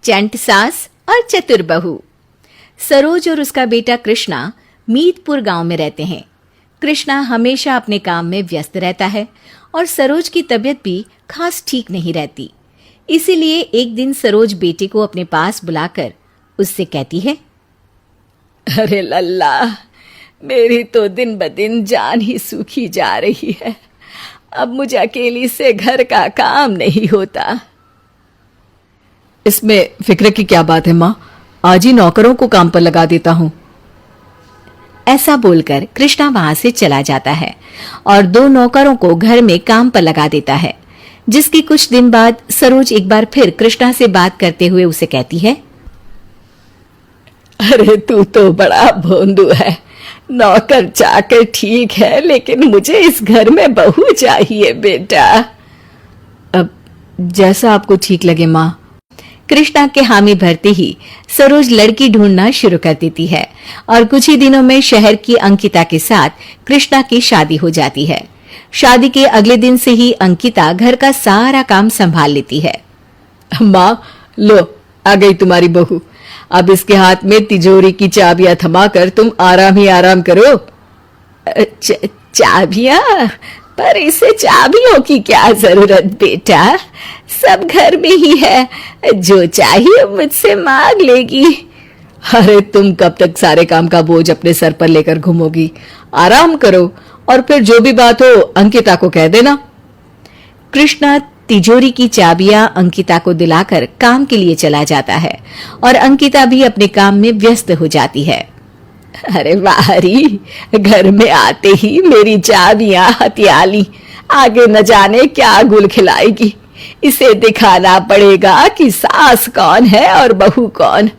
चंट सास और चतुर बहू। सरोज और उसका बेटा कृष्णा मीतपुर गांव में रहते हैं। कृष्णा हमेशा अपने काम में व्यस्त रहता है और सरोज की तबीयत भी खास ठीक नहीं रहती। इसीलिए एक दिन सरोज बेटे को अपने पास बुलाकर उससे कहती है, अरे लल्ला, मेरी तो दिन ब दिन जान ही सूखी जा रही है। अब मुझे अकेली से घर का काम नहीं होता। इसमें फिक्र की क्या बात है माँ, आज ही नौकरों को काम पर लगा देता हूँ। ऐसा बोलकर कृष्णा वहां से चला जाता है और 2 नौकरों को घर में काम पर लगा देता है। जिसके कुछ दिन बाद सरोज एक बार फिर कृष्णा से बात करते हुए उसे कहती है, अरे तू तो बड़ा भोंदू है। नौकर चाकर ठीक है, लेकिन मुझे इस घर में बहू चाहिए बेटा। अब जैसा आपको ठीक लगे माँ। कृष्णा के हामी भरते ही सरोज लड़की ढूंढना शुरू कर देती है और कुछ ही दिनों में शहर की अंकिता के साथ कृष्णा की शादी हो जाती है। शादी के अगले दिन से ही अंकिता घर का सारा काम संभाल लेती है। माँ, लो आ गई तुम्हारी बहू। अब इसके हाथ में तिजोरी की चाबियां थमाकर तुम आराम ही आराम करो। चाबियां? पर इसे चाबियों की क्या जरूरत बेटा, सब घर में ही है, जो चाहिए मुझसे मांग लेगी। अरे तुम कब तक सारे काम का बोझ अपने सर पर लेकर घूमोगी? आराम करो और फिर जो भी बात हो अंकिता को कह देना। कृष्णा तिजोरी की चाबियां अंकिता को दिलाकर काम के लिए चला जाता है और अंकिता भी अपने काम में व्यस्त हो जाती है। अरे वाहरी, घर में आते ही मेरी चाबियां हथियाली, आगे न जाने क्या गुल खिलाएगी। इसे दिखाना पड़ेगा कि सास कौन है और बहू कौन।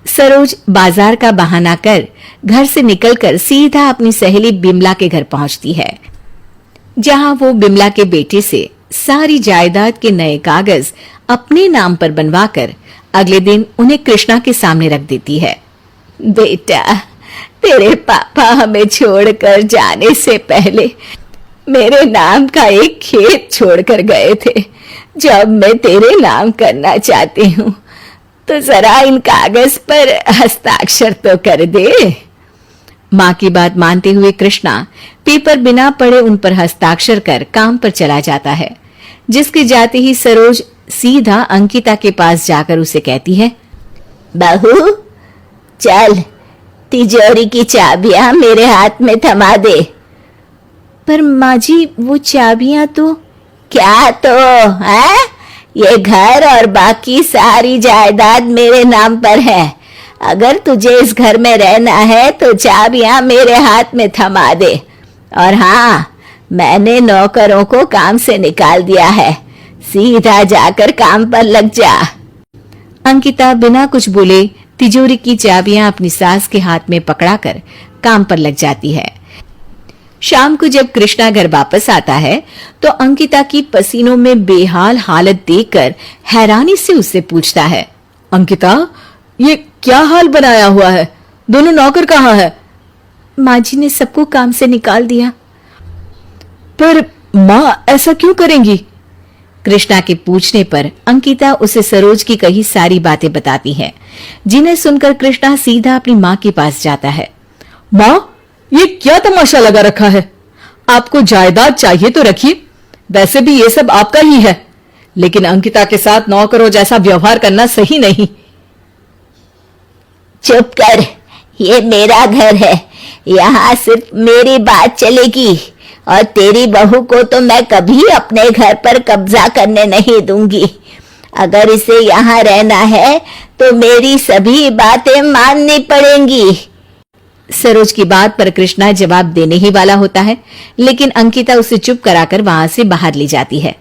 सरोज बाजार का बहाना कर घर से निकलकर सीधा अपनी सहेली बिमला के घर पहुंचती है, जहां वो बिमला के बेटे से सारी जायदाद के नए कागज अपने नाम पर बनवाकर अगले दिन उन्हें कृष्णा के सामने रख देती है। बेटा, तेरे पापा हमें छोड़कर जाने से पहले मेरे नाम का एक खेत छोड़कर गए थे। जब मैं तेरे नाम करना चाहती हूँ तो जरा इन कागज पर हस्ताक्षर तो कर दे। माँ की बात मानते हुए कृष्णा पेपर बिना पढ़े उन पर हस्ताक्षर कर काम पर चला जाता है। जिसके जाते ही सरोज सीधा अंकिता के पास जाकर उसे कहती है, बहू चल, तिजोरी की चाबियां मेरे हाथ में थमा दे। पर माँ जी, वो चाबियां तो। क्या तो है? ये घर और बाकी सारी जायदाद मेरे नाम पर है। अगर तुझे इस घर में रहना है तो चाबियां मेरे हाथ में थमा दे। और हाँ, मैंने नौकरों को काम से निकाल दिया है, सीधा जाकर काम पर लग जा। अंकिता बिना कुछ बोले तिजोरी की चाबियां अपनी सास के हाथ में पकड़ाकर काम पर लग जाती है। शाम को जब कृष्णा घर वापस आता है तो अंकिता की पसीनों में बेहाल हालत देखकर हैरानी से उससे पूछता है, अंकिता, ये क्या हाल बनाया हुआ है? दोनों नौकर कहाँ है? माँ जी ने सबको काम से निकाल दिया। पर माँ ऐसा क्यों करेंगी? कृष्णा के पूछने पर अंकिता उसे सरोज की कही सारी बातें बताती है, जिन्हें सुनकर कृष्णा सीधा अपनी माँ के पास जाता है। माँ, ये क्या तमाशा लगा रखा है? आपको जायदाद चाहिए तो रखिए, वैसे भी ये सब आपका ही है, लेकिन अंकिता के साथ नौकरों जैसा व्यवहार करना सही नहीं। चुप कर, ये मेरा घर है, यहाँ सिर्फ मेरी बात चलेगी और तेरी बहू को तो मैं कभी अपने घर पर कब्जा करने नहीं दूंगी। अगर इसे यहाँ रहना है तो मेरी सभी बातें माननी पड़ेंगी। सरोज की बात पर कृष्णा जवाब देने ही वाला होता है, लेकिन अंकिता उसे चुप कराकर वहां से बाहर ले जाती है।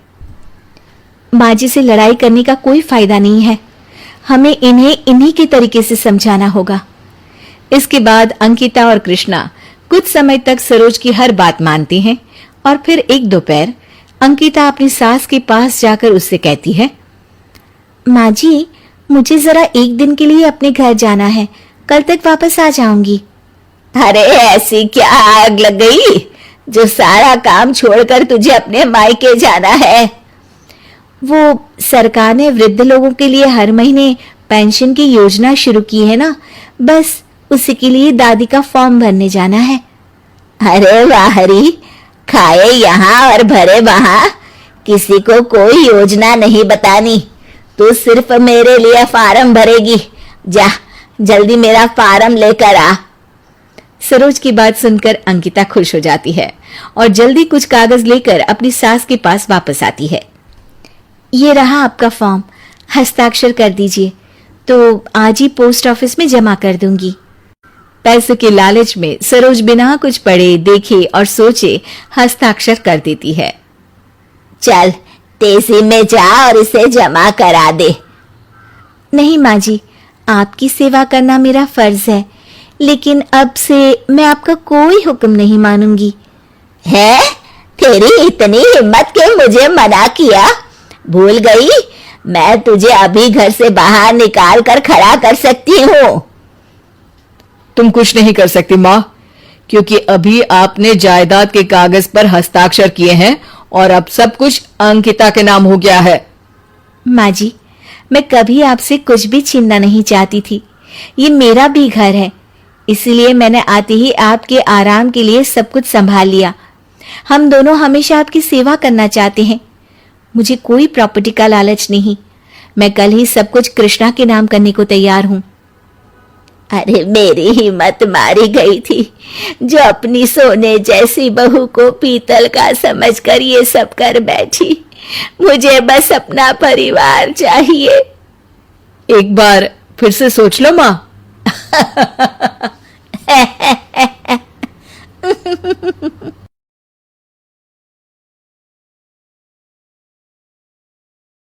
माँ जी से लड़ाई करने का कोई फायदा नहीं है, हमें इन्हें इन्हीं के तरीके से समझाना होगा। इसके बाद अंकिता और कृष्णा कुछ समय तक सरोज की हर बात मानते हैं और फिर एक दोपहर अंकिता अपनी सास के पास जाकर उससे कहती है, माँ जी, मुझे जरा एक दिन के लिए अपने घर जाना है, कल तक वापस आ जाऊंगी। अरे ऐसी क्या आग लग गई जो सारा काम छोड़कर तुझे अपने मायके जाना है? वो सरकार ने वृद्ध लोगों के लिए हर महीने पेंशन की योजना शुरू की है ना, बस उसी के लिए दादी का फॉर्म भरने जाना है। अरे वाह हरी, खाए यहाँ और भरे वहां, किसी को कोई योजना नहीं बतानी। तू सिर्फ मेरे लिए फार्म भरेगी। जा जल्दी मेरा फार्म लेकर आ। सरोज की बात सुनकर अंकिता खुश हो जाती है और जल्दी कुछ कागज लेकर अपनी सास के पास वापस आती है। ये रहा आपका फॉर्म, हस्ताक्षर कर दीजिए तो आज ही पोस्ट ऑफिस में जमा कर दूंगी। पैसों के लालच में सरोज बिना कुछ पढ़े देखे और सोचे हस्ताक्षर कर देती है। चल तेजी में जा और इसे जमा करा दे। नहीं माँ जी, आपकी सेवा करना मेरा फर्ज है, लेकिन अब से मैं आपका कोई हुक्म नहीं मानूंगी। है तेरी इतनी हिम्मत के मुझे मना किया? भूल गई, मैं तुझे अभी घर से बाहर निकाल कर खड़ा कर सकती हूँ। तुम कुछ नहीं कर सकती माँ, क्योंकि अभी आपने जायदाद के कागज पर हस्ताक्षर किए हैं और अब सब कुछ अंकिता के नाम हो गया है। माँ जी, मैं कभी आपसे कुछ भी छीनना नहीं चाहती थी। ये मेरा भी घर है, इसलिए मैंने आते ही आपके आराम के लिए सब कुछ संभाल लिया। हम दोनों हमेशा आपकी सेवा करना चाहते हैं। मुझे कोई प्रॉपर्टी का लालच नहीं। मैं कल ही सब कुछ कृष्णा के नाम करने को तैयार हूँ। अरे मेरी हिम्मत मारी गई थी जो अपनी सोने जैसी बहू को पीतल का समझकर ये सब कर बैठी। मुझे बस अपना परिवार चाहिए। एक बार फिर से सोच लो माँ।